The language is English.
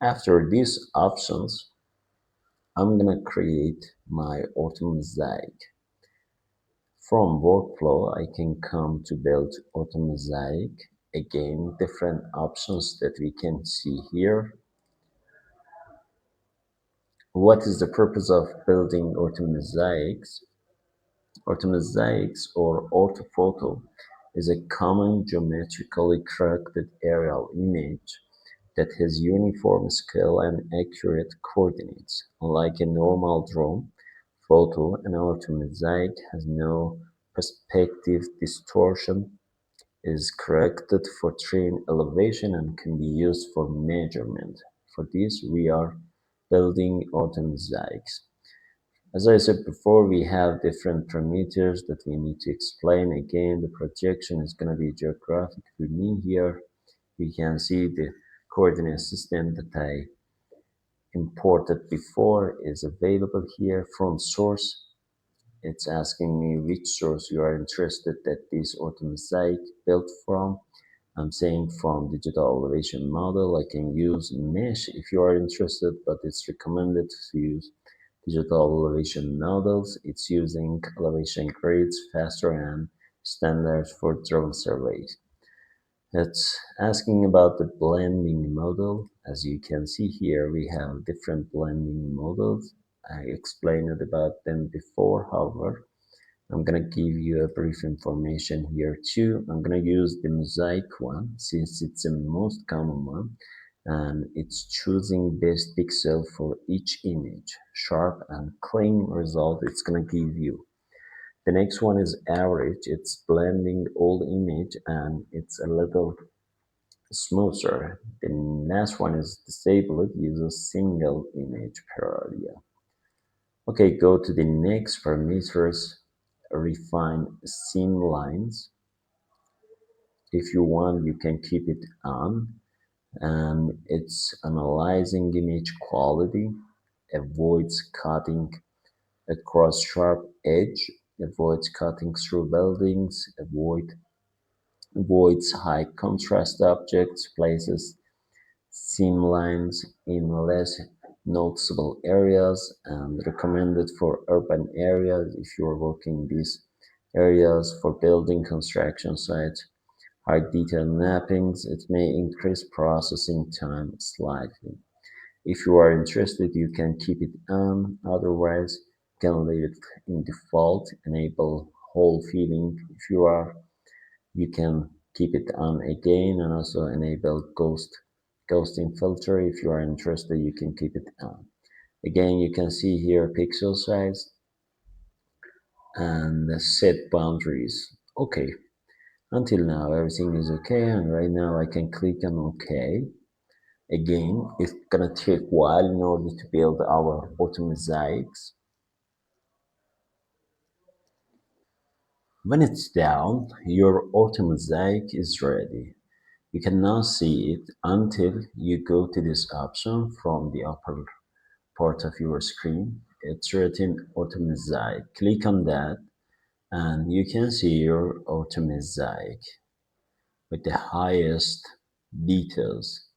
After these options, I'm gonna create my Orthomosaic. From workflow, I can come to build Orthomosaic. Again, different options that we can see here. What is the purpose of building orthomosaics? Orthomosaics or orthophoto is a common geometrically corrected aerial image that has uniform scale and accurate coordinates. Unlike a normal drone photo, an orthomosaic has no perspective distortion, is corrected for train elevation, and can be used for measurement. For this, we are building orthomosaics. As I said before, we have different parameters that we need to explain. Again, the projection is going to be geographic to me here. You can see the coordinate system that I imported before is available here from source. It's asking me which source you are interested that this Orthomosaic built from. I'm saying from digital elevation model. I can use mesh if you are interested, but it's recommended to use digital elevation models. It's using elevation grades faster and standards for drone surveys. It's asking about the blending model. As you can see here, we have different blending models. I explained about them before, however, I'm gonna give you a brief information here too. I'm gonna use the mosaic one since it's the most common one, and it's choosing best pixel for each image. Sharp and clean result it's gonna give you. The next one is average. It's blending all image and it's a little smoother. The last one is disabled. Uses single image per area. Okay, go to the next parameters. Refine Seamlines. If you want, you can keep it on, and it's analyzing image quality, avoids cutting across sharp edge, avoids cutting through buildings, avoids high contrast objects, places seam lines in less noticeable areas, and recommended for urban areas if you're working these areas for building construction sites. High detail mappings, it may increase processing time slightly. If you are interested, you can keep it on, otherwise you can leave it in default. Enable hole filling if you are, you can keep it on again, and also enable ghosting filter. If you are interested, you can keep it on. Again, you can see here pixel size and set boundaries. Okay, until now everything is okay, and right now I can click on OK. Again, it's gonna take a while in order to build our Orthomosaics. When it's down, your Orthomosaic is ready. You can now see it until you go to this option from the upper part of your screen. It's written Orthomosaic. Click on that and you can see your Orthomosaic with the highest details.